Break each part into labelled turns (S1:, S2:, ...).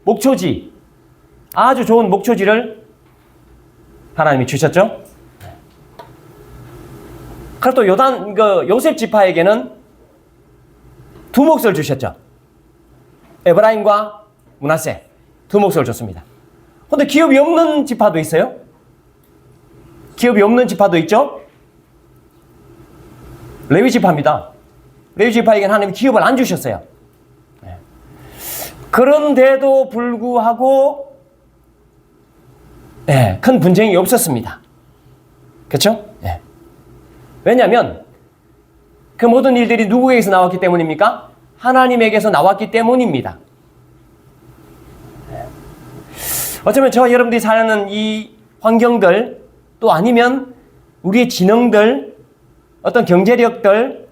S1: 목초지, 아주 좋은 목초지를 하나님이 주셨죠. 그리고 또 요셉 지파에게는 두 몫을 주셨죠. 에브라임과 므낫세 두 몫을 줬습니다. 그런데 기업이 없는 지파도 있어요. 기업이 없는 지파도 있죠. 레위 지파입니다. 레위 지파에게는 하나님이 기업을 안 주셨어요. 그런데도 불구하고 큰 분쟁이 없었습니다. 그렇죠? 왜냐하면 그 모든 일들이 누구에게서 나왔기 때문입니까? 하나님에게서 나왔기 때문입니다. 어쩌면 저와 여러분들이 사는 이 환경들, 또 아니면 우리의 지능들, 어떤 경제력들,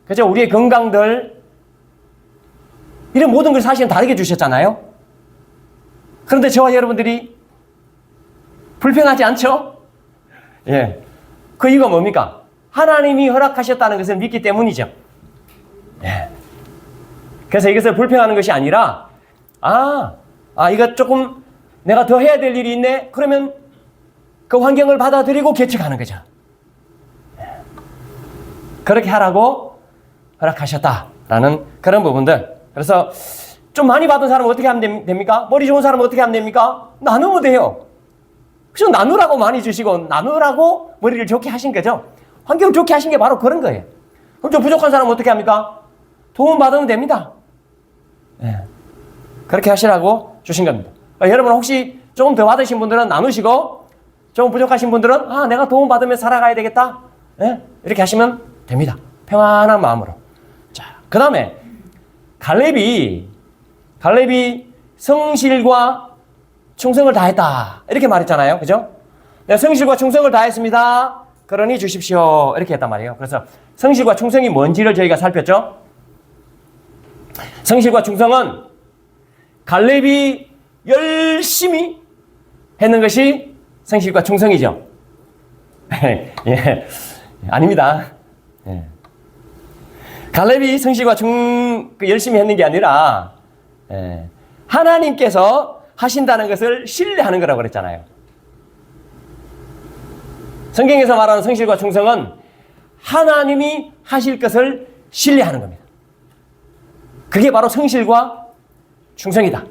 S1: 그죠? 우리의 건강들, 이런 모든 걸 사실은 다르게 주셨잖아요. 그런데 저와 여러분들이 불평하지 않죠? 그 이유가 뭡니까? 하나님이 허락하셨다는 것을 믿기 때문이죠. 그래서 이것을 불평하는 것이 아니라, 이거 조금 내가 더 해야 될 일이 있네? 그러면 그 환경을 받아들이고 개척하는 거죠. 그렇게 하라고 허락하셨다라는 그런 부분들. 그래서 좀 많이 받은 사람은 어떻게 하면 됩니까? 머리 좋은 사람은 어떻게 하면 됩니까? 나누면 돼요. 그래서 나누라고 많이 주시고 나누라고 머리를 좋게 하신 거죠. 환경을 좋게 하신 게 바로 그런 거예요. 그럼 좀 부족한 사람은 어떻게 합니까? 도움 받으면 됩니다. 그렇게 하시라고 주신 겁니다. 여러분 혹시 조금 더 받으신 분들은 나누시고 조금 부족하신 분들은 내가 도움 받으며 살아가야 되겠다. 이렇게 하시면 됩니다. 평안한 마음으로. 자, 그 다음에 갈렙이 성실과 충성을 다했다. 이렇게 말했잖아요. 그죠? 네, 성실과 충성을 다했습니다. 그러니 주십시오. 이렇게 했단 말이에요. 그래서 성실과 충성이 뭔지를 저희가 살폈죠. 성실과 충성은 갈렙이 열심히 했는 것이 성실과 충성이죠. 아닙니다. 갈렙이 성실과 열심히 했는 게 아니라 하나님께서 하신다는 것을 신뢰하는 거라고 그랬잖아요. 성경에서 말하는 성실과 충성은 하나님이 하실 것을 신뢰하는 겁니다. 그게 바로 성실과 충성이다.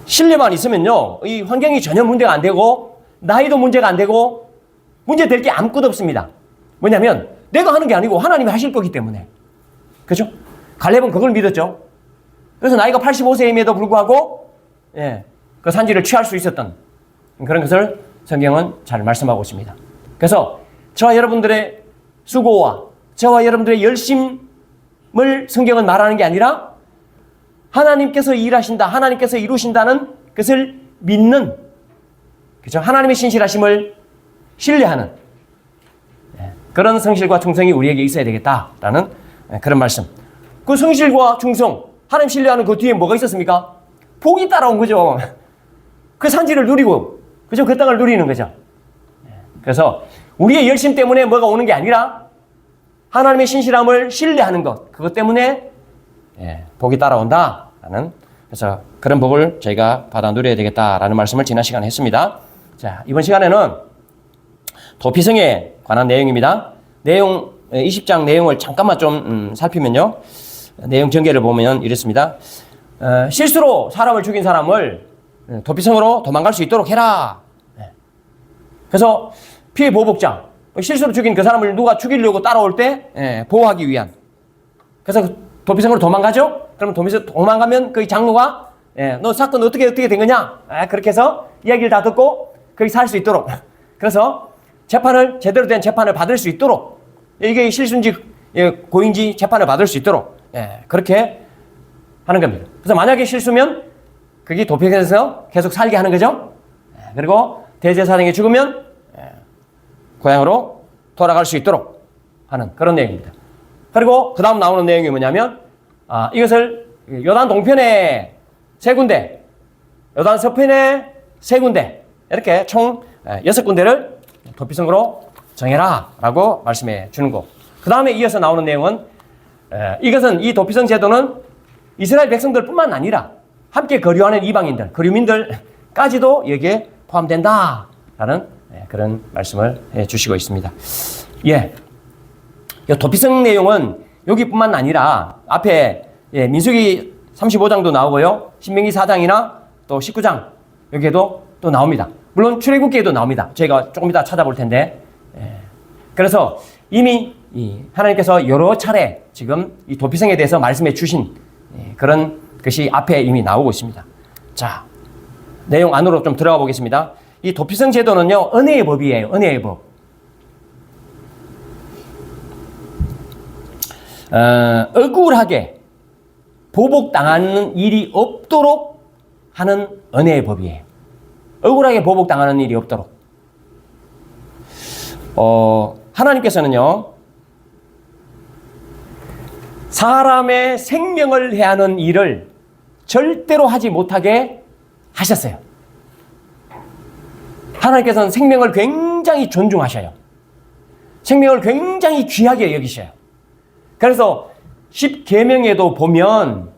S1: 신뢰만 있으면요, 이 환경이 전혀 문제가 안 되고 나이도 문제가 안 되고 문제될 게 아무것도 없습니다. 뭐냐면 내가 하는 게 아니고 하나님이 하실 거기 때문에. 그렇죠? 갈렙은 그걸 믿었죠. 그래서 나이가 85세임에도 불구하고 그 산지를 취할 수 있었던 그런 것을 성경은 잘 말씀하고 있습니다. 그래서 저와 여러분들의 수고와 저와 여러분들의 열심을 성경은 말하는 게 아니라 하나님께서 일하신다, 하나님께서 이루신다는 것을 믿는, 그렇죠? 하나님의 신실하심을 신뢰하는 그런 성실과 충성이 우리에게 있어야 되겠다라는 그런 말씀. 그 성실과 충성, 하나님 신뢰하는 그 뒤에 뭐가 있었습니까? 복이 따라온 거죠. 그 산지를 누리고, 그죠? 그 땅을 누리는 거죠. 그래서 우리의 열심 때문에 뭐가 오는 게 아니라 하나님의 신실함을 신뢰하는 것, 그것 때문에 복이 따라온다라는, 그래서 그런 복을 저희가 받아 누려야 되겠다라는 말씀을 지난 시간에 했습니다. 자, 이번 시간에는 도피성에 관한 내용입니다. 20장 내용을 잠깐만 좀 살피면요, 내용 전개를 보면 이렇습니다. 실수로 사람을 죽인 사람을 도피성으로 도망갈 수 있도록 해라. 그래서 피해 보복자, 실수로 죽인 그 사람을 누가 죽이려고 따라올 때 보호하기 위한. 그래서 도피성으로 도망가죠. 그러면 도망가면 그 장로가 너 사건 어떻게 된 거냐? 그렇게 해서 이야기를 다 듣고 거기 살 수 있도록. 그래서 재판을, 제대로 된 재판을 받을 수 있도록, 이게 실수인지 고인지 재판을 받을 수 있도록 그렇게 하는 겁니다. 그래서 만약에 실수면 그게 도피성에서 계속 살게 하는 거죠. 그리고 대제사장이 죽으면 고향으로 돌아갈 수 있도록 하는 그런 내용입니다. 그리고 그 다음 나오는 내용이 뭐냐면 이것을 요단 동편에 3군데, 요단 서편에 3군데, 이렇게 총 6군데를 도피성으로 정해라 라고 말씀해 주는 거. 그 다음에 이어서 나오는 내용은 이것은, 이 도피성 제도는 이스라엘 백성들뿐만 아니라 함께 거류하는 이방인들, 거류민들까지도 여기에 포함된다라는 그런 말씀을 해주시고 있습니다. 이 도피성 내용은 여기뿐만 아니라 앞에 민수기 35장도 나오고요, 신명기 4장이나 또 19장 여기에도 또 나옵니다. 물론 출애굽기에도 나옵니다. 저희가 조금 이따 찾아볼 텐데, 그래서 이미 하나님께서 여러 차례 지금 이 도피성에 대해서 말씀해 주신 그런 것이 앞에 이미 나오고 있습니다. 자, 내용 안으로 좀 들어가 보겠습니다. 이 도피성 제도는요, 은혜의 법이에요. 은혜의 법. 억울하게 보복당하는 일이 없도록 하는 은혜의 법이에요. 억울하게 보복당하는 일이 없도록. 하나님께서는요, 사람의 생명을 해하는 일을 절대로 하지 못하게 하셨어요. 하나님께서는 생명을 굉장히 존중하셔요. 생명을 굉장히 귀하게 여기셔요. 그래서 10계명에도 보면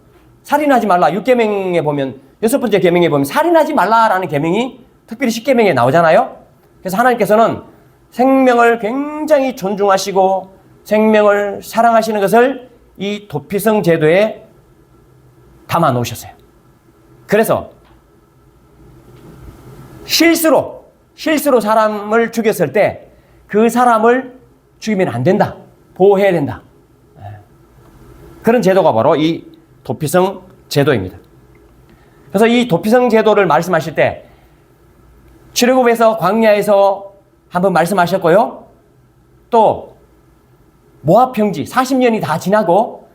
S1: 살인하지 말라, 6계명에 보면 6번째 계명에 보면 살인하지 말라라는 계명이 특별히 10계명에 나오잖아요. 그래서 하나님께서는 생명을 굉장히 존중하시고 생명을 사랑하시는 것을 이 도피성 제도에 담아 놓으셨어요. 그래서 실수로 사람을 죽였을 때 그 사람을 죽이면 안 된다. 보호해야 된다. 그런 제도가 바로 이 도피성 제도입니다. 그래서 이 도피성 제도를 말씀하실 때 출애굽에서 광야에서 한번 말씀하셨고요. 또 모압 평지 40년이 다 지나고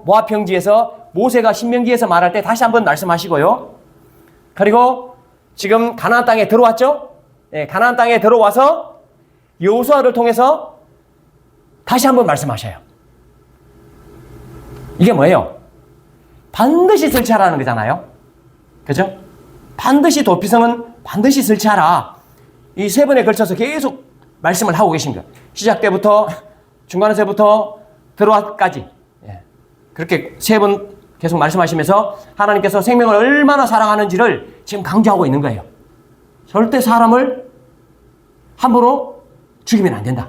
S1: 모압 평지에서 모세가 신명기에서 말할 때 다시 한번 말씀하시고요. 그리고 지금 가나안 땅에 들어왔죠? 가나안 땅에 들어와서 여호수아를 통해서 다시 한번 말씀하셔요. 이게 뭐예요? 반드시 설치하라는 거잖아요. 그죠? 반드시 도피성은 반드시 설치하라. 이 세 번에 걸쳐서 계속 말씀을 하고 계십니다. 시작 때부터 중간에서부터 들어와까지 그렇게 세 번 계속 말씀하시면서 하나님께서 생명을 얼마나 사랑하는지를 지금 강조하고 있는 거예요. 절대 사람을 함부로 죽이면 안 된다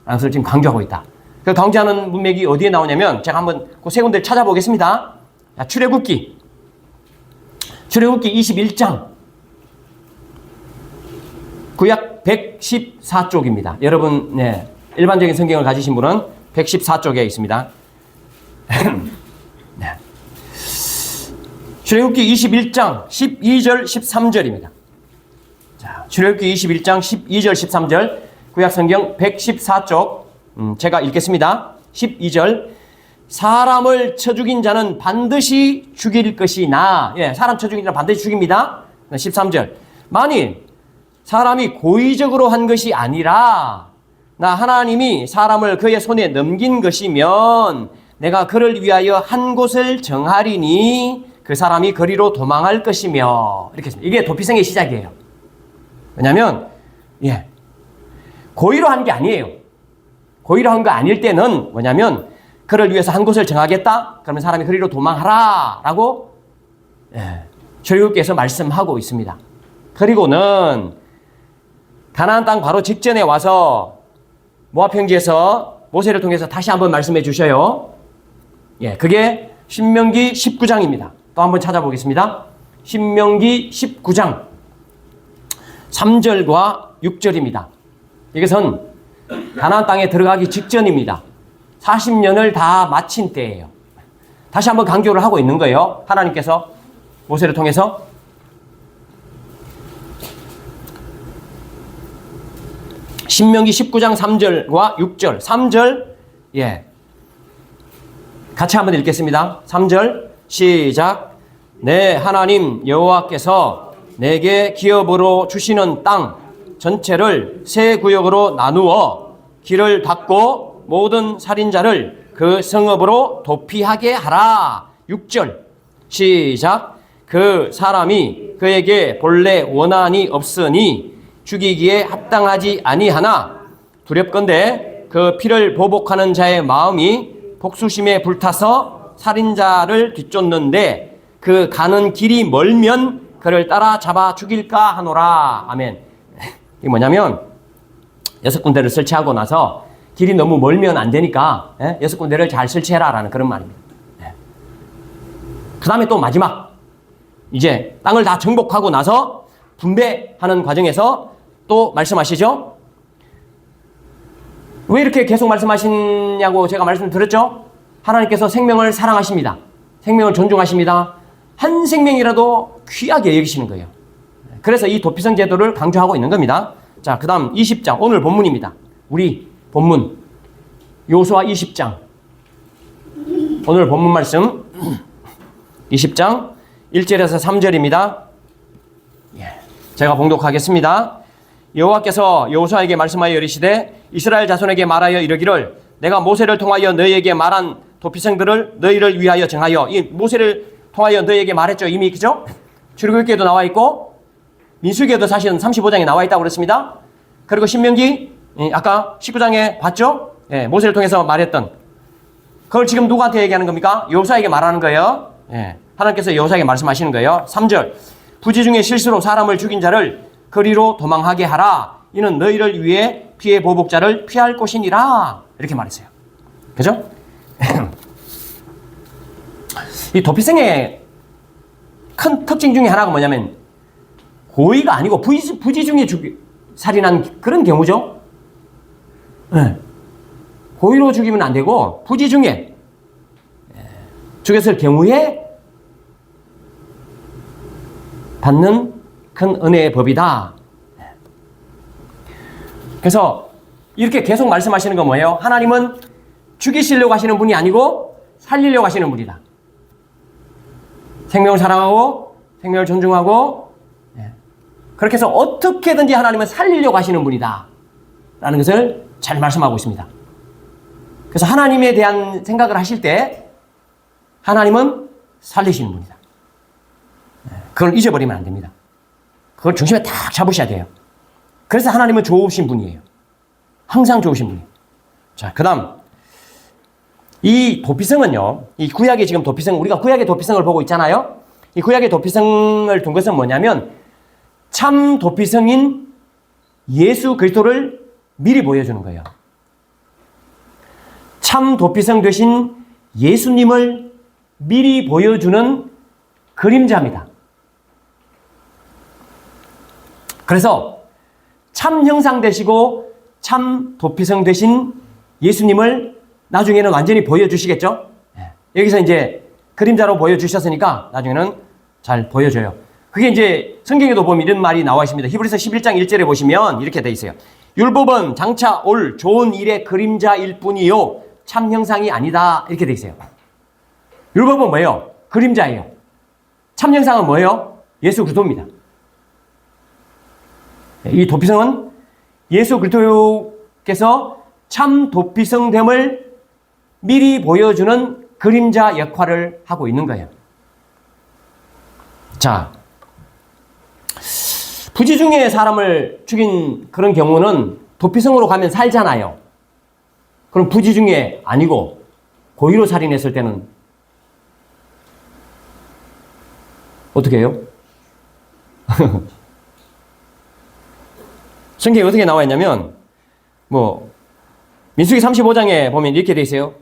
S1: 라는 것을 지금 강조하고 있다. 그 강조하는 문맥이 어디에 나오냐면 제가 한번 그 세 군데를 찾아보겠습니다. 출애굽기 21장 구약 114쪽입니다. 여러분 일반적인 성경을 가지신 분은 114쪽에 있습니다. 출애굽기 21장 12절 13절입니다. 자, 출애굽기 21장 12절 13절 구약 성경 114쪽 제가 읽겠습니다. 12절 사람을 쳐 죽인 자는 반드시 죽일 것이나 사람 쳐 죽인 자는 반드시 죽입니다. 13절 만일 사람이 고의적으로 한 것이 아니라 나 하나님이 사람을 그의 손에 넘긴 것이면 내가 그를 위하여 한 곳을 정하리니 그 사람이 거리로 도망할 것이며 이렇게 했습니다. 이게 도피성의 시작이에요. 왜냐하면 고의로 한 게 아니에요. 고의로 한 거 아닐 때는 뭐냐면 그를 위해서 한 곳을 정하겠다? 그러면 사람이 거리로 도망하라 라고 출애굽기에서 말씀하고 있습니다. 그리고는 가나안 땅 바로 직전에 와서 모압 평지에서 모세를 통해서 다시 한번 말씀해 주셔요. 그게 신명기 19장입니다. 또 한번 찾아보겠습니다. 신명기 19장 3절과 6절입니다. 이것은 가나안 땅에 들어가기 직전입니다. 40년을 다 마친 때예요. 다시 한번 강조를 하고 있는 거예요. 하나님께서 모세를 통해서 신명기 19장 3절과 6절 3절 같이 한번 읽겠습니다. 3절 시작. 내 하나님 여호와께서 내게 기업으로 주시는 땅 전체를 세 구역으로 나누어 길을 닫고 모든 살인자를 그 성읍으로 도피하게 하라. 6절 시작. 그 사람이 그에게 본래 원한이 없으니 죽이기에 합당하지 아니하나 두렵건대 그 피를 보복하는 자의 마음이 복수심에 불타서 살인자를 뒤쫓는데 그 가는 길이 멀면 그를 따라 잡아 죽일까 하노라. 아멘. 이게 뭐냐면 6군데를 설치하고 나서 길이 너무 멀면 안 되니까 6군데를 잘 설치해라라는 그런 말입니다. 그 다음에 또 마지막 이제 땅을 다 정복하고 나서 분배하는 과정에서 또 말씀하시죠. 왜 이렇게 계속 말씀하시냐고 제가 말씀드렸죠. 하나님께서 생명을 사랑하십니다. 생명을 존중하십니다. 한 생명이라도 귀하게 여기시는 거예요. 그래서 이 도피성 제도를 강조하고 있는 겁니다. 자, 그 다음 20장 오늘 본문입니다. 우리 본문 여호수아 20장 오늘 본문 말씀 20장 1절에서 3절입니다. 제가 봉독하겠습니다. 여호와께서 여호수아에게 말씀하여 이르시되 이스라엘 자손에게 말하여 이르기를 내가 모세를 통하여 너희에게 말한 도피성들을 너희를 위하여 정하여. 이 모세를 통하여 너희에게 말했죠. 이미 그죠? 출애굽기에도 나와 있고 민수기에도 사실은 35장에 나와 있다고 그랬습니다. 그리고 신명기 아까 19장에 봤죠? 모세를 통해서 말했던 그걸 지금 누구한테 얘기하는 겁니까? 여호수아에게 말하는 거예요. 하나님께서 여호수아에게 말씀하시는 거예요. 3절 부지 중에 실수로 사람을 죽인 자를 거리로 도망하게 하라. 이는 너희를 위해 피해 보복자를 피할 곳이니라. 이렇게 말했어요. 그죠? 이 도피성의 큰 특징 중에 하나가 뭐냐면 고의가 아니고 부지 중에 살인한 그런 경우죠. 고의로 죽이면 안 되고 부지 중에 죽였을 경우에 받는 큰 은혜의 법이다. 그래서 이렇게 계속 말씀하시는 건 뭐예요? 하나님은 죽이시려고 하시는 분이 아니고 살리려고 하시는 분이다. 생명을 사랑하고 생명을 존중하고 그렇게 해서 어떻게든지 하나님은 살리려고 하시는 분이다 라는 것을 잘 말씀하고 있습니다. 그래서 하나님에 대한 생각을 하실 때 하나님은 살리시는 분이다. 그걸 잊어버리면 안 됩니다. 그걸 중심에 딱 잡으셔야 돼요. 그래서 하나님은 좋으신 분이에요. 항상 좋으신 분이에요. 자, 그 다음 이 도피성은요, 이 구약의 지금 도피성, 우리가 구약의 도피성을 보고 있잖아요. 이 구약의 도피성을 둔 것은 뭐냐면 참 도피성인 예수 그리스도를 미리 보여주는 거예요. 참 도피성 되신 예수님을 미리 보여주는 그림자입니다. 그래서 참 형상 되시고 참 도피성 되신 예수님을 나중에는 완전히 보여주시겠죠? 여기서 이제 그림자로 보여주셨으니까 나중에는 잘 보여줘요. 그게 이제 성경에도 보면 이런 말이 나와 있습니다. 히브리서 11장 1절에 보시면 이렇게 돼 있어요. 율법은 장차 올 좋은 일의 그림자일 뿐이요 참 형상이 아니다. 이렇게 돼 있어요. 율법은 뭐예요? 그림자예요. 참 형상은 뭐예요? 예수 그리스도입니다. 이 도피성은 예수 그리스도께서 참 도피성됨을 미리 보여주는 그림자 역할을 하고 있는 거예요. 자, 부지 중에 사람을 죽인 그런 경우는 도피성으로 가면 살잖아요. 그럼 부지 중에 아니고 고의로 살인했을 때는 어떻게 해요? 성경에 어떻게 나와 있냐면 민수기 35장에 보면 이렇게 돼 있어요.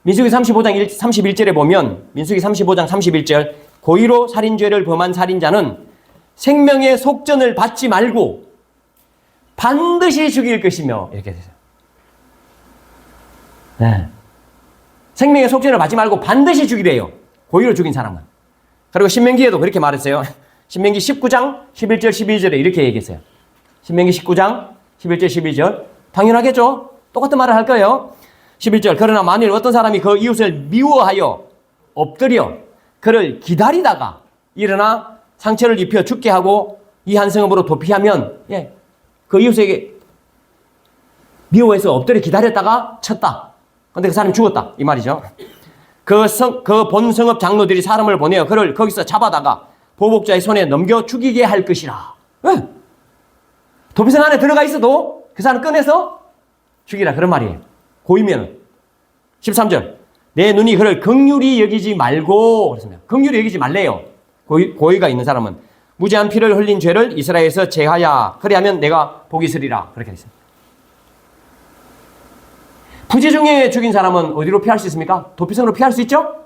S1: 민수기 35장 31절에 보면 민수기 35장 31절 고의로 살인죄를 범한 살인자는 생명의 속전을 받지 말고 반드시 죽일 것이며 이렇게 되죠. 네. 생명의 속전을 받지 말고 반드시 죽이래요. 고의로 죽인 사람은. 그리고 신명기에도 그렇게 말했어요. 신명기 19장 11절 12절에 이렇게 얘기했어요. 신명기 19장 11절 12절 당연하겠죠. 똑같은 말을 할 거예요. 11절 그러나 만일 어떤 사람이 그 이웃을 미워하여 엎드려 그를 기다리다가 일어나 상처를 입혀 죽게 하고 이 한 성읍으로 도피하면 그 이웃에게 미워해서 엎드려 기다렸다가 쳤다. 근데 그 사람이 죽었다. 이 말이죠. 그 본 성읍 장로들이 사람을 보내어 그를 거기서 잡아다가 보복자의 손에 넘겨 죽이게 할 것이라. 왜? 도피성 안에 들어가 있어도 그 사람 꺼내서 죽이라. 그런 말이에요. 고이면 13절 내 눈이 그를 긍휼히 여기지 말고 그렇습니다. 긍휼히 여기지 말래요. 고의가 있는 사람은 무죄한 피를 흘린 죄를 이스라엘에서 제하야 그리하면 내가 복이 있으리라 그렇게 됐습니다. 부재 중에 죽인 사람은 어디로 피할 수 있습니까? 도피성으로 피할 수 있죠?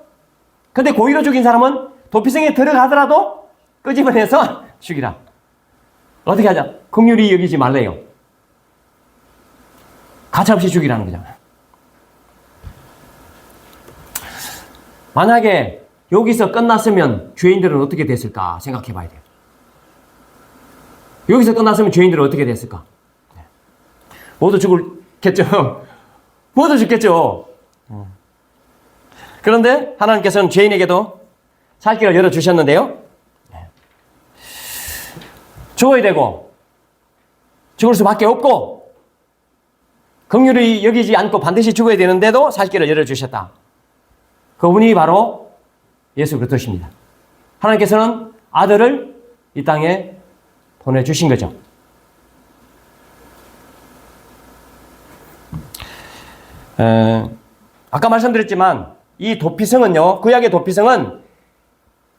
S1: 근데 고의로 죽인 사람은 도피성에 들어가더라도 끄집어내서 죽이라. 어떻게 하자? 긍휼히 여기지 말래요. 가차없이 죽이라는 거잖아요. 만약에 여기서 끝났으면 죄인들은 어떻게 됐을까 생각해 봐야 돼요. 여기서 끝났으면 죄인들은 어떻게 됐을까? 모두 죽겠죠. 모두 죽겠죠. 그런데 하나님께서는 죄인에게도 살 길을 열어주셨는데요. 죽어야 되고 죽을 수밖에 없고 긍휼히 여기지 않고 반드시 죽어야 되는데도 살 길을 열어주셨다. 그분이 바로 예수 그리스도십니다. 하나님께서는 아들을 이 땅에 보내주신 거죠. 아까 말씀드렸지만 이 도피성은요, 구약의 도피성은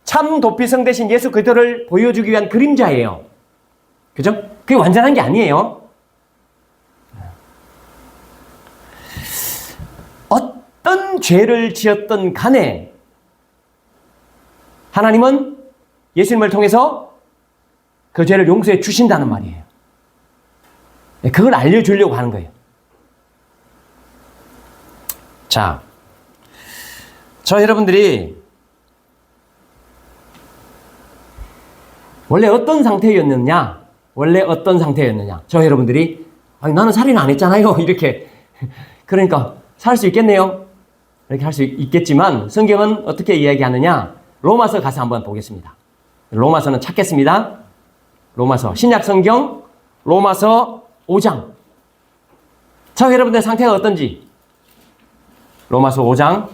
S1: 참 도피성 대신 예수 그리스도를 보여주기 위한 그림자예요. 그죠? 그게 완전한 게 아니에요. 어떤 죄를 지었던 간에 하나님은 예수님을 통해서 그 죄를 용서해 주신다는 말이에요. 그걸 알려주려고 하는 거예요. 자, 저 여러분들이 원래 어떤 상태였느냐? 저 여러분들이 아니, 나는 살인 안 했잖아요. 이렇게 그러니까 살 수 있겠네요. 이렇게 할 수 있겠지만 성경은 어떻게 이야기하느냐? 로마서 가서 한번 보겠습니다. 로마서는 찾겠습니다. 로마서 신약 성경 로마서 5장. 저 여러분들의 상태가 어떤지 로마서 5장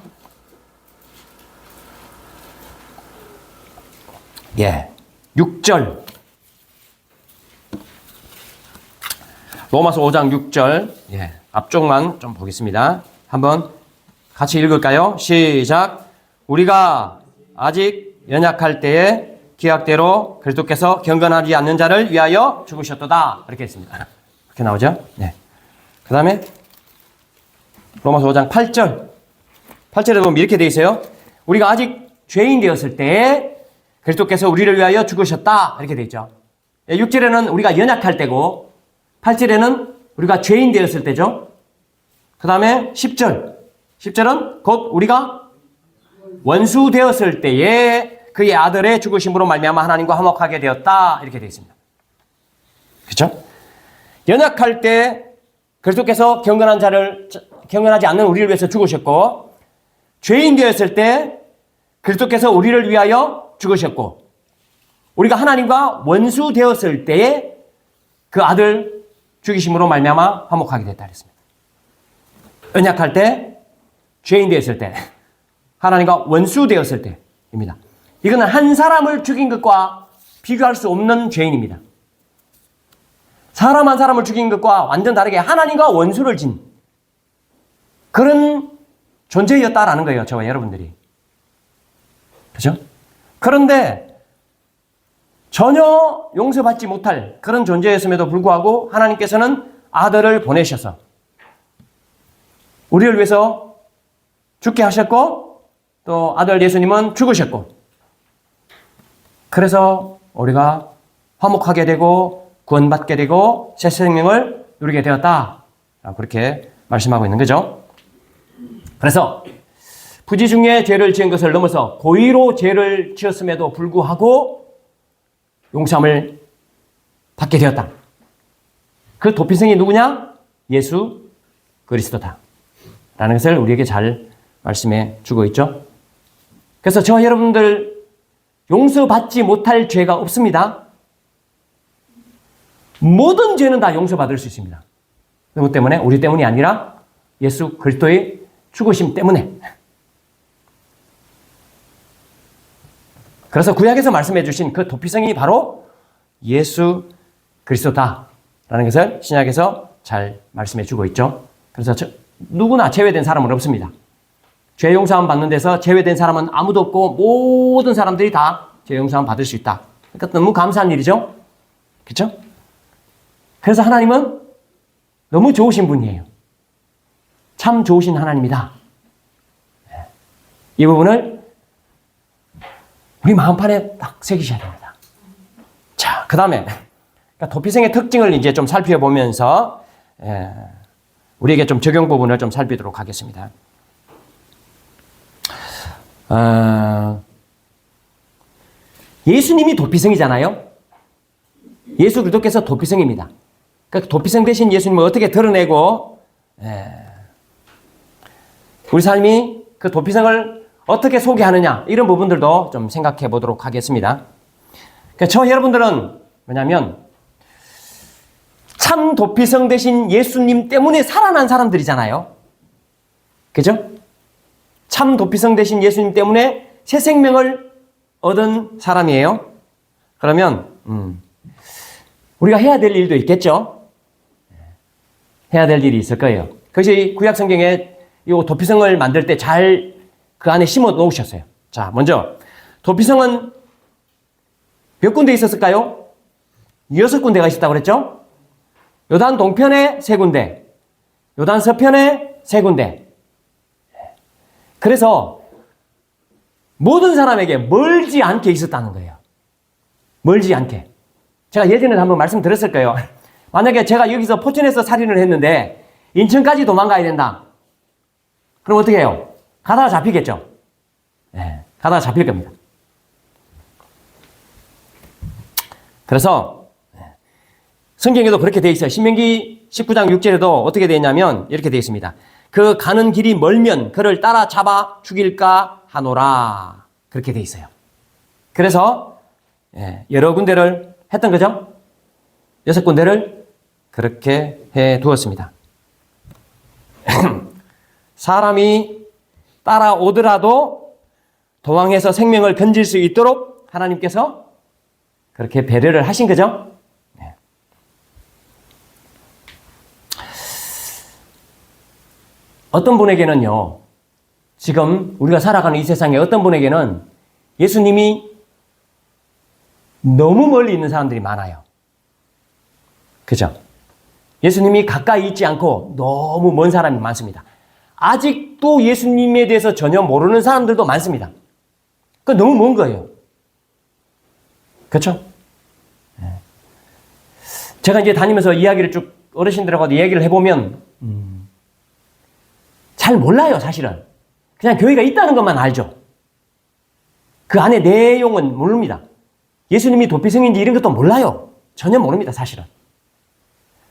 S1: 6절. 로마서 5장 6절. 앞쪽만 좀 보겠습니다. 한번 같이 읽을까요? 시작. 우리가 아직 연약할 때에 기약대로 그리스도께서 경건하지 않는 자를 위하여 죽으셨도다. 이렇게 했습니다. 이렇게 나오죠? 네. 그 다음에 로마서 5장 8절. 8절에 보면 이렇게 되어 있어요. 우리가 아직 죄인 되었을 때에 그리스도께서 우리를 위하여 죽으셨다. 이렇게 되어 있죠. 6절에는 우리가 연약할 때고 8절에는 우리가 죄인 되었을 때죠. 그 다음에 10절. 10절은 곧 우리가 원수 되었을 때에 그의 아들의 죽으심으로 말미암아 하나님과 화목하게 되었다. 이렇게 되어 있습니다. 그렇죠? 연약할 때 그리스도께서 경건하지 않는 우리를 위해서 죽으셨고 죄인 되었을 때 그리스도께서 우리를 위하여 죽으셨고 우리가 하나님과 원수 되었을 때에 그 아들 죽이심으로 말미암아 화목하게 됐다 그랬습니다. 연약할 때, 죄인 되었을 때, 하나님과 원수 되었을 때입니다. 이거는 한 사람을 죽인 것과 비교할 수 없는 죄인입니다. 사람 한 사람을 죽인 것과 완전 다르게 하나님과 원수를 진 그런 존재였다라는 거예요. 저와 여러분들이. 그죠? 그런데 전혀 용서받지 못할 그런 존재였음에도 불구하고 하나님께서는 아들을 보내셔서 우리를 위해서 죽게 하셨고 또 아들 예수님은 죽으셨고 그래서 우리가 화목하게 되고 구원받게 되고 새 생명을 누리게 되었다. 그렇게 말씀하고 있는 거죠. 그래서 부지 중에 죄를 지은 것을 넘어서 고의로 죄를 지었음에도 불구하고 용서함을 받게 되었다. 그 도피성이 누구냐? 예수 그리스도다. 라는 것을 우리에게 잘 말씀해 주고 있죠. 그래서 저와 여러분들 용서받지 못할 죄가 없습니다. 모든 죄는 다 용서받을 수 있습니다. 누구 때문에? 우리 때문이 아니라 예수 그리스도의 죽으심 때문에. 그래서 구약에서 말씀해 주신 그 도피성이 바로 예수 그리스도다라는 것을 신약에서 잘 말씀해 주고 있죠. 그래서 누구나 제외된 사람은 없습니다. 죄 용서함 받는 데서 제외된 사람은 아무도 없고 모든 사람들이 다 죄 용서함 받을 수 있다. 그러니까 너무 감사한 일이죠. 그렇죠? 그래서 하나님은 너무 좋으신 분이에요. 참 좋으신 하나님이다. 이 부분을 우리 마음판에 딱 새기셔야 됩니다. 자, 그 다음에 도피성의 특징을 이제 좀 살펴보면서 우리에게 좀 적용 부분을 좀 살피도록 하겠습니다. 예수님이 도피성이잖아요. 예수 그리스도께서 도피성입니다. 그러니까 도피성 대신 예수님을 어떻게 드러내고 우리 삶이 그 도피성을 어떻게 소개하느냐 이런 부분들도 좀 생각해 보도록 하겠습니다. 그러니까 저 여러분들은 뭐냐면 참 도피성 대신 예수님 때문에 살아난 사람들이잖아요. 그죠? 참 도피성 대신 예수님 때문에 새 생명을 얻은 사람이에요. 그러면 우리가 해야 될 일도 있겠죠? 해야 될 일이 있을 거예요. 그것이 구약 성경에 이 도피성을 만들 때 잘 그 안에 심어 놓으셨어요. 자, 먼저 도피성은 몇 군데 있었을까요? 6군데가 있었다고 그랬죠? 요단 동편에 3군데, 요단 서편에 3군데. 그래서 모든 사람에게 멀지 않게 있었다는 거예요. 멀지 않게. 제가 예전에 한번 말씀드렸을 거예요. 만약에 제가 여기서 포천에서 살인을 했는데 인천까지 도망가야 된다. 그럼 어떻게 해요? 가다가 잡히겠죠? 네, 가다가 잡힐 겁니다. 그래서 성경에도 그렇게 되어 있어요. 신명기 19장 6절에도 어떻게 되어 있냐면 이렇게 되어 있습니다. 그 가는 길이 멀면 그를 따라 잡아 죽일까 하노라. 그렇게 되어 있어요. 그래서 여러 군데를 했던 거죠. 6군데를 그렇게 해 두었습니다. 사람이 따라오더라도 도망해서 생명을 건질 수 있도록 하나님께서 그렇게 배려를 하신 거죠. 어떤 분에게는요, 지금 우리가 살아가는 이 세상에 어떤 분에게는 예수님이 너무 멀리 있는 사람들이 많아요. 그죠? 예수님이 가까이 있지 않고 너무 먼 사람이 많습니다. 아직도 예수님에 대해서 전혀 모르는 사람들도 많습니다. 그건 너무 먼 거예요. 그렇죠? 제가 이제 다니면서 이야기를 쭉 어르신들하고 이야기를 해보면 잘 몰라요, 사실은. 그냥 교회가 있다는 것만 알죠. 그 안에 내용은 모릅니다. 예수님이 도피성인지 이런 것도 몰라요. 전혀 모릅니다, 사실은.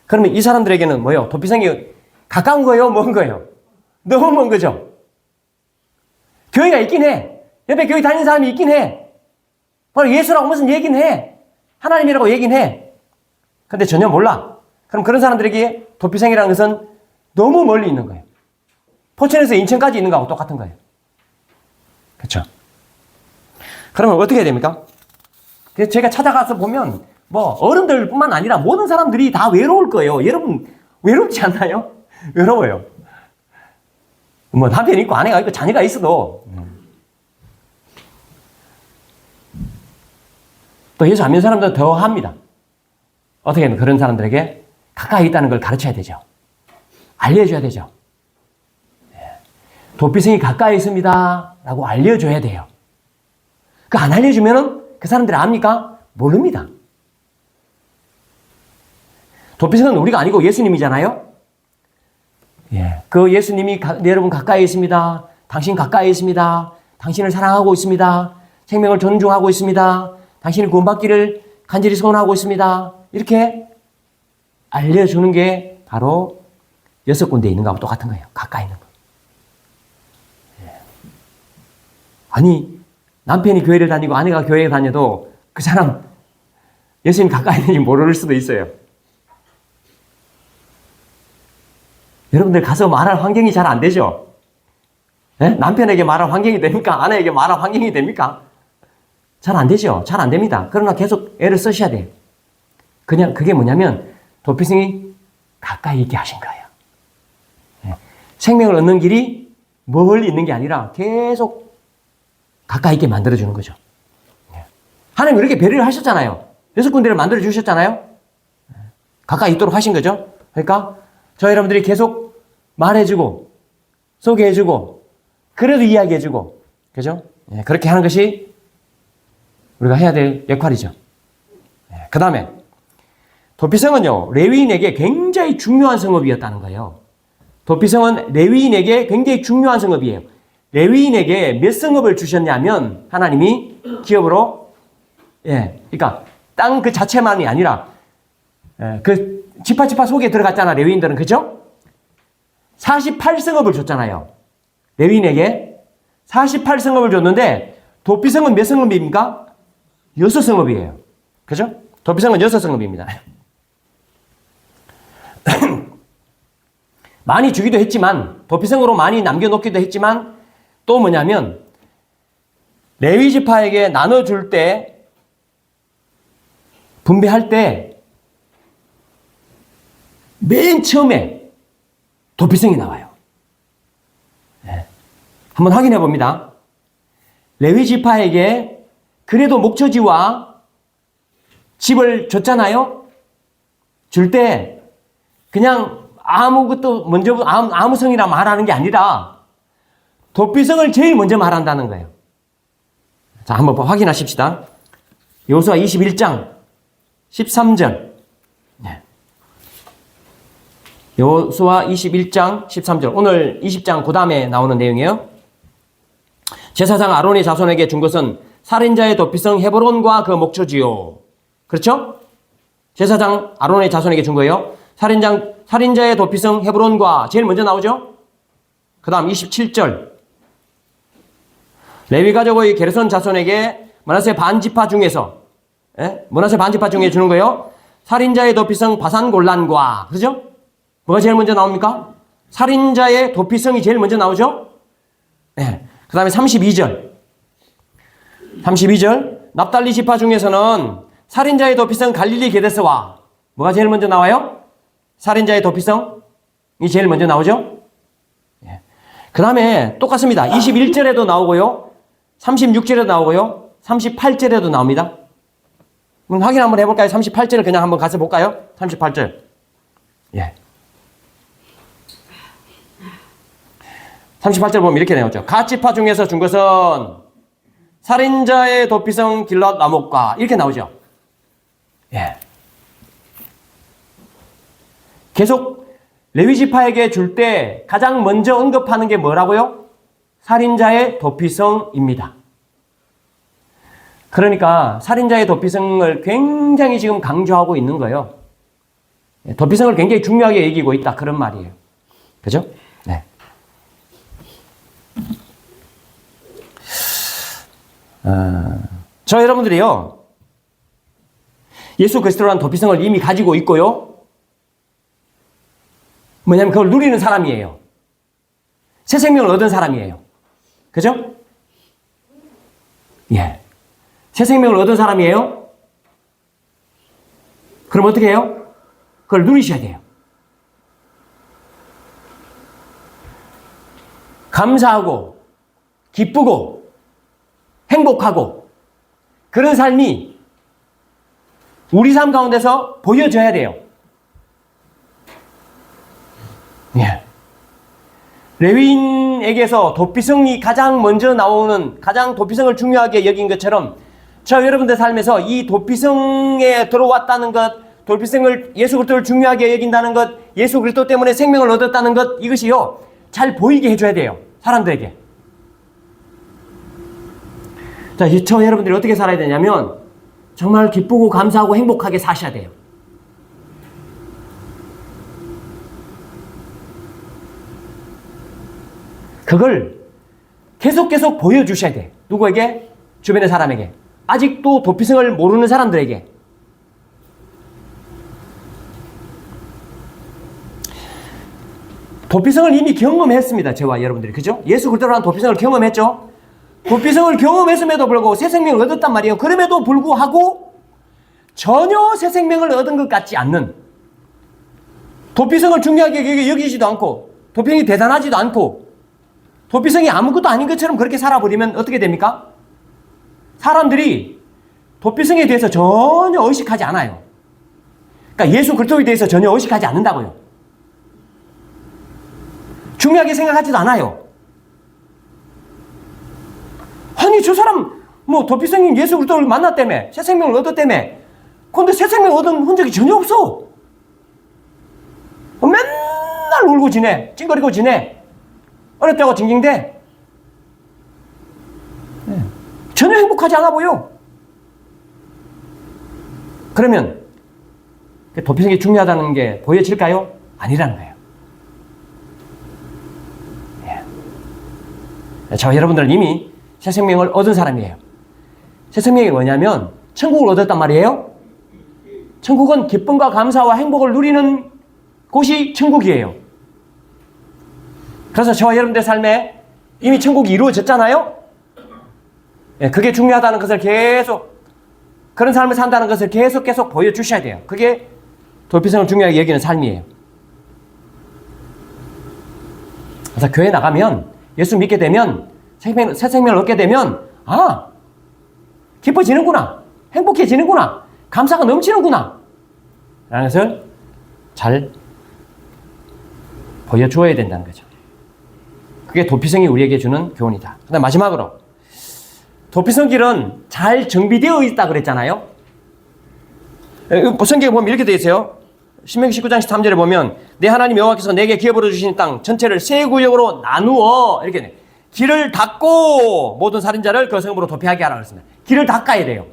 S1: 그러면 이 사람들에게는 뭐예요? 도피성이 가까운 거예요? 먼 거예요? 너무 먼 거죠? 교회가 있긴 해. 옆에 교회 다니는 사람이 있긴 해. 바로 예수라고 무슨 얘기는 해. 하나님이라고 얘기는 해. 근데 전혀 몰라. 그럼 그런 사람들에게 도피성이라는 것은 너무 멀리 있는 거예요. 포천에서 인천까지 있는 거하고 똑같은 거예요. 그렇죠? 그러면 어떻게 해야 됩니까? 그래서 제가 찾아가서 보면 뭐 어른들뿐만 아니라 모든 사람들이 다 외로울 거예요. 여러분 외롭지 않나요? 외로워요. 뭐 남편이 있고 아내가 있고 자녀가 있어도 또 예수 안 믿는 사람들은 더 합니다. 어떻게 하면 그런 사람들에게 가까이 있다는 걸 가르쳐야 되죠. 알려줘야 되죠. 도피성이 가까이 있습니다 라고 알려줘야 돼요. 그 안 알려주면은 그 사람들이 압니까? 모릅니다. 도피성은 우리가 아니고 예수님이잖아요. 그 예수님이 여러분 가까이 있습니다. 당신 가까이 있습니다. 당신을 사랑하고 있습니다. 생명을 존중하고 있습니다. 당신이 구원받기를 간절히 소원하고 있습니다. 이렇게 알려주는 게 바로 6군데 있는 거하고 똑같은 거예요. 가까이 있는 거. 아니 남편이 교회를 다니고 아내가 교회에 다녀도 그 사람 예수님 가까이 있는지 모를 수도 있어요. 여러분들 가서 말할 환경이 잘 안 되죠? 남편에게 말할 환경이 됩니까? 아내에게 말할 환경이 됩니까? 잘 안 되죠? 잘 안 됩니다. 그러나 계속 애를 쓰셔야 돼요. 그냥 그게 뭐냐면 도피성이 가까이 있게 하신 거예요. 생명을 얻는 길이 멀리 있는 게 아니라 계속 가까이 있게 만들어주는 거죠. 하나님 이렇게 배려를 하셨잖아요. 6군데를 만들어주셨잖아요. 가까이 있도록 하신 거죠. 그러니까 저 여러분들이 계속 말해주고 소개해주고 그래도 이야기해주고 그죠? 그렇게 하는 것이 우리가 해야 될 역할이죠. 그 다음에 도피성은요, 레위인에게 굉장히 중요한 성업이었다는 거예요. 도피성은 레위인에게 굉장히 중요한 성업이에요. 레위인에게 몇 성업을 주셨냐면 하나님이 기업으로 그러니까 땅 그 자체만이 아니라 그 지파 속에 들어갔잖아 레위인들은 그죠? 48성업을 줬잖아요. 레위인에게 48성업을 줬는데 도피성은 몇 성업입니까? 6성업이에요. 그죠? 도피성은 6성업입니다. 많이 주기도 했지만 도피성으로 많이 남겨놓기도 했지만 또 뭐냐면 레위 지파에게 나눠줄 때 분배할 때 맨 처음에 도피성이 나와요. 한번 확인해 봅니다. 레위 지파에게 그래도 목초지와 집을 줬잖아요. 줄 때 그냥 아무것도 먼저 아무 성이라 말하는 게 아니라 도피성을 제일 먼저 말한다는 거예요. 자, 한번 확인하십시다. 여호수아 21장 13절. 여호수아 21장 13절. 오늘 20장 그 다음에 나오는 내용이에요. 제사장 아론의 자손에게 준 것은 살인자의 도피성 헤브론과 그 목초지요. 그렇죠? 제사장 아론의 자손에게 준 거예요. 살인자의 도피성 헤브론과 제일 먼저 나오죠? 그 다음 27절. 레위 가족의 게르손 자손에게 므낫세 반지파 중에서 므낫세 반지파 중에 주는 거예요. 살인자의 도피성 바산 골란과 그죠? 뭐가 제일 먼저 나옵니까? 살인자의 도피성이 제일 먼저 나오죠? 그 다음에 32절. 납달리 지파 중에서는 살인자의 도피성 갈릴리 게데스와 뭐가 제일 먼저 나와요? 살인자의 도피성이 제일 먼저 나오죠? 그 다음에 똑같습니다. 21절에도 나오고요. 36절에도 나오고요. 38절에도 나옵니다. 그럼 확인 한번 해볼까요? 38절을 그냥 한번 가서 볼까요? 38절. 38절 보면 이렇게 나오죠. 갓 지파 중에서 준 것은 살인자의 도피성 길랏 라목과 이렇게 나오죠. 계속 레위 지파에게 줄 때 가장 먼저 언급하는 게 뭐라고요? 살인자의 도피성입니다. 그러니까 살인자의 도피성을 굉장히 지금 강조하고 있는 거예요. 도피성을 굉장히 중요하게 여기고 있다 그런 말이에요. 그죠? 네. 저 여러분들이요, 예수 그리스도라는 도피성을 이미 가지고 있고요. 뭐냐면 그걸 누리는 사람이에요. 새 생명을 얻은 사람이에요. 그죠? 새 생명을 얻은 사람이에요. 그럼 어떻게 해요? 그걸 누리셔야 돼요. 감사하고 기쁘고 행복하고 그런 삶이 우리 삶 가운데서 보여져야 돼요. 레위인에게서 도피성이 가장 먼저 나오는, 가장 도피성을 중요하게 여긴 것처럼 저 여러분들 삶에서 이 도피성에 들어왔다는 것, 도피성을 예수 그리스도를 중요하게 여긴다는 것, 예수 그리스도 때문에 생명을 얻었다는 것, 이것이요 잘 보이게 해줘야 돼요. 사람들에게. 자, 저 여러분들이 어떻게 살아야 되냐면 정말 기쁘고 감사하고 행복하게 사셔야 돼요. 그걸 계속 보여주셔야 돼. 누구에게? 주변의 사람에게. 아직도 도피성을 모르는 사람들에게. 도피성을 이미 경험했습니다. 저와 여러분들이. 그죠? 예수 그리스도라는 도피성을 경험했죠? 도피성을 경험했음에도 불구하고 새 생명을 얻었단 말이에요. 그럼에도 불구하고 전혀 새 생명을 얻은 것 같지 않는, 도피성을 중요하게 여기지도 않고 도피성이 대단하지도 않고 도피성이 아무것도 아닌 것처럼 그렇게 살아버리면 어떻게 됩니까? 사람들이 도피성에 대해서 전혀 의식하지 않아요. 그러니까 예수 그리스도에 대해서 전혀 의식하지 않는다고요. 중요하게 생각하지도 않아요. 아니 저 사람 뭐 도피성인 예수 그리스도를 만났다며, 새 생명을 얻었다며. 그런데 새 생명 얻은 흔적이 전혀 없어. 맨날 울고 지내, 찡거리고 지내. 어렵다고 징징대. 전혀 행복하지 않아 보여. 그러면 도피성이 중요하다는 게 보여질까요? 아니라는 거예요. 저와 여러분들은 이미 새 생명을 얻은 사람이에요. 새 생명이 뭐냐면 천국을 얻었단 말이에요. 천국은 기쁨과 감사와 행복을 누리는 곳이 천국이에요. 그래서 저와 여러분들의 삶에 이미 천국이 이루어졌잖아요. 그게 중요하다는 것을 계속, 그런 삶을 산다는 것을 계속 보여주셔야 돼요. 그게 도피성을 중요하게 여기는 삶이에요. 그래서 교회 나가면, 예수 믿게 되면, 새 생명을 얻게 되면, 아, 기뻐지는구나, 행복해지는구나, 감사가 넘치는구나 라는 것을 잘 보여주어야 된다는 거죠. 그게 도피성이 우리에게 주는 교훈이다. 그다음 마지막으로, 도피성 길은 잘 정비되어 있다 그랬잖아요. 성경에 보면 이렇게 되어 있어요. 신명기 19장 13절에 보면 내 하나님 여호와께서 내게 기업으로 주신 땅 전체를 세 구역으로 나누어 이렇게 돼. 길을 닦고 모든 살인자를 그 성읍으로 도피하게 하라 그랬습니다. 길을 닦아야 돼요.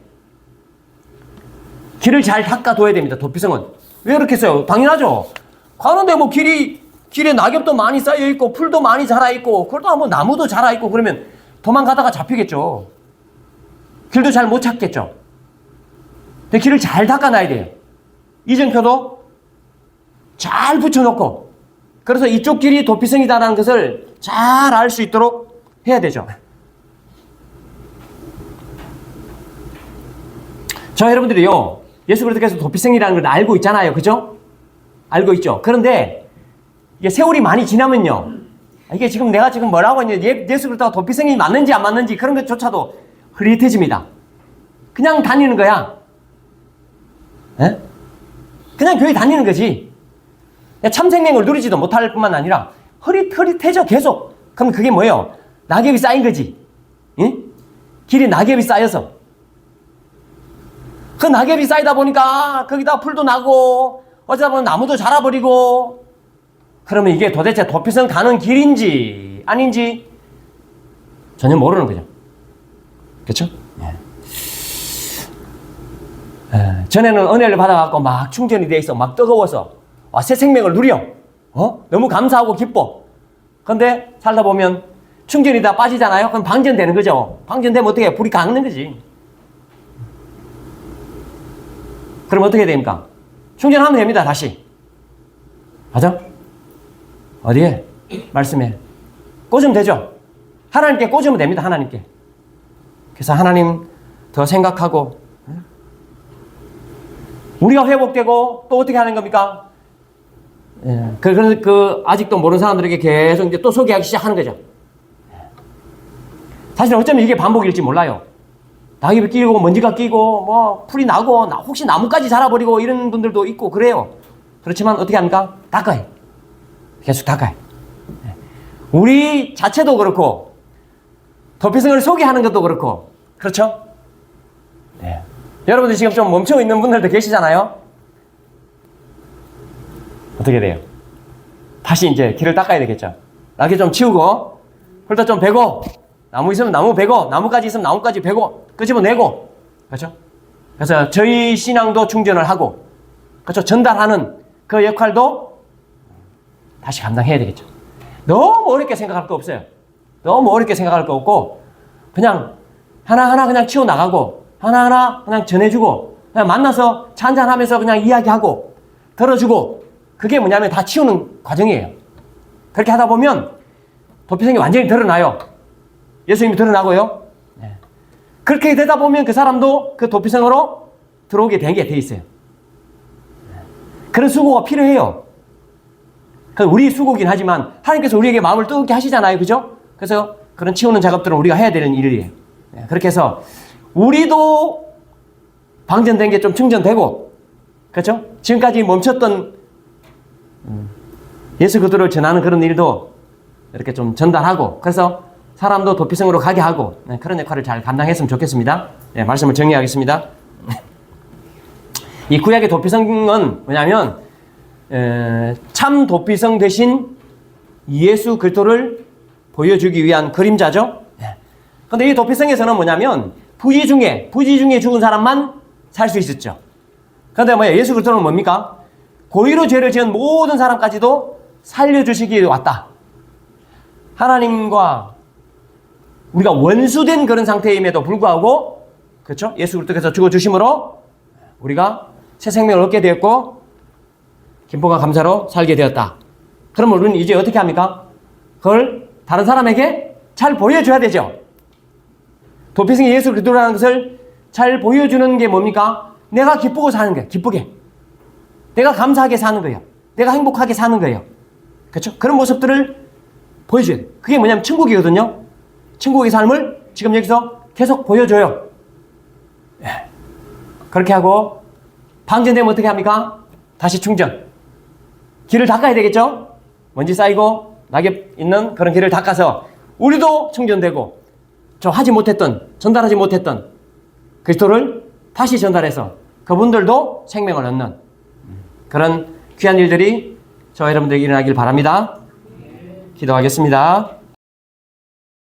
S1: 길을 잘 닦아둬야 됩니다. 도피성은. 왜 그렇게 써요? 당연하죠. 가는데 뭐 길에 낙엽도 많이 쌓여있고 풀도 많이 자라있고 그러다 뭐 나무도 자라있고 그러면 도망가다가 잡히겠죠. 길도 잘 못 찾겠죠. 근데 길을 잘 닦아놔야 돼요. 이정표도 잘 붙여놓고, 그래서 이쪽 길이 도피성이다라는 것을 잘 알 수 있도록 해야 되죠. 저 여러분들이요, 예수 그리스도께서 도피성이라는 걸 알고 있잖아요. 그죠? 알고 있죠. 그런데 이게 세월이 많이 지나면요, 이게 지금 내가 지금 뭐라고 했냐, 예수 그리스도가 도피성이 맞는지 안 맞는지 그런 것조차도 흐릿해집니다. 그냥 다니는 거야. 에? 그냥 교회 다니는 거지. 참 생명을 누리지도 못할 뿐만 아니라 흐릿해져 계속. 그럼 그게 뭐예요? 낙엽이 쌓인 거지. 응? 길에 낙엽이 쌓여서. 그 낙엽이 쌓이다 보니까 거기다 풀도 나고 어쩌다 보면 나무도 자라버리고, 그러면 이게 도대체 도피성 가는 길인지 아닌지 전혀 모르는 거죠. 그렇죠? 전에는 은혜를 받아갖고 막 충전이 돼 있어, 막 뜨거워서 새 생명을 누려, 너무 감사하고 기뻐. 근데 살다 보면 충전이 다 빠지잖아요. 그럼 방전되는 거죠. 방전되면 어떻게 해? 불이 강는 거지. 그럼 어떻게 됩니까? 충전하면 됩니다. 다시. 맞아? 어디에? 말씀에 꽂으면 되죠. 하나님께 꽂으면 됩니다. 하나님께. 그래서 하나님 더 생각하고, 우리가 회복되고 또 어떻게 하는 겁니까? 아직도 모르는 사람들에게 계속 이제 또 소개하기 시작하는 거죠. 사실 어쩌면 이게 반복일지 몰라요. 낙엽이 끼고 먼지가 끼고 뭐 풀이 나고 혹시 나무까지 자라버리고 이런 분들도 있고 그래요. 그렇지만 어떻게 합니까? 닦아요. 계속 닦아요. 우리 자체도 그렇고 도피성을 소개하는 것도 그렇고, 그렇죠? 네. 여러분들 지금 좀 멈춰 있는 분들도 계시잖아요. 어떻게 돼요? 다시 이제 길을 닦아야 되겠죠. 낙엽 좀 치우고, 풀도 좀 베고, 나무 있으면 나무 베고, 나무까지 있으면 나무까지 베고, 끄집어내고, 그렇죠? 그래서 저희 신앙도 충전을 하고, 그렇죠? 전달하는 그 역할도 다시 감당해야 되겠죠. 너무 어렵게 생각할 거 없어요. 너무 어렵게 생각할 거 없고, 그냥 하나하나 그냥 치워나가고, 하나하나 그냥 전해주고, 그냥 만나서 차 한잔하면서 그냥 이야기하고, 들어주고, 그게 뭐냐면 다 치우는 과정이에요. 그렇게 하다 보면 도피성이 완전히 드러나요. 예수님이 드러나고요. 네. 그렇게 되다 보면 그 사람도 그 도피성으로 들어오게 된 게 돼 있어요. 네. 그런 수고가 필요해요. 우리 수고긴 하지만 하나님께서 우리에게 마음을 뜨겁게 하시잖아요. 그죠? 그래서 그런 치우는 작업들은 우리가 해야 되는 일이에요. 그렇게 해서 우리도 방전된 게 좀 충전되고, 그렇죠? 지금까지 멈췄던 예수 그리스도를 전하는 그런 일도 이렇게 좀 전달하고, 그래서 사람도 도피성으로 가게 하고, 그런 역할을 잘 감당했으면 좋겠습니다. 말씀을 정리하겠습니다. 이 구약의 도피성은 뭐냐면 참 도피성 대신 예수 그리스도를 보여주기 위한 그림자죠. 그런데 이 도피성에서는 뭐냐면 부지 중에 죽은 사람만 살 수 있었죠. 그런데 뭐야, 예수 그리스도는 뭡니까? 고의로 죄를 지은 모든 사람까지도 살려주시기 위해 왔다. 하나님과 우리가 원수된 그런 상태임에도 불구하고, 그렇죠? 예수 그리스도께서 죽어주심으로 우리가 새 생명을 얻게 되었고 기쁨과 감사로 살게 되었다. 그러면 우리는 이제 어떻게 합니까? 그걸 다른 사람에게 잘 보여줘야 되죠. 도피성이 예수 그리스도라는 것을 잘 보여주는 게 뭡니까? 내가 기쁘고 사는 거예요. 기쁘게. 내가 감사하게 사는 거예요. 내가 행복하게 사는 거예요. 그렇죠? 그런 모습들을 보여줘야 돼요. 그게 뭐냐면 천국이거든요. 천국의 삶을 지금 여기서 계속 보여줘요. 그렇게 하고 방전되면 어떻게 합니까? 다시 충전. 길을 닦아야 되겠죠? 먼지 쌓이고 낙엽 있는 그런 길을 닦아서 우리도 충전되고 전달하지 못했던 그리스도를 다시 전달해서 그분들도 생명을 얻는 그런 귀한 일들이 저와 여러분들에게 일어나길 바랍니다. 기도하겠습니다.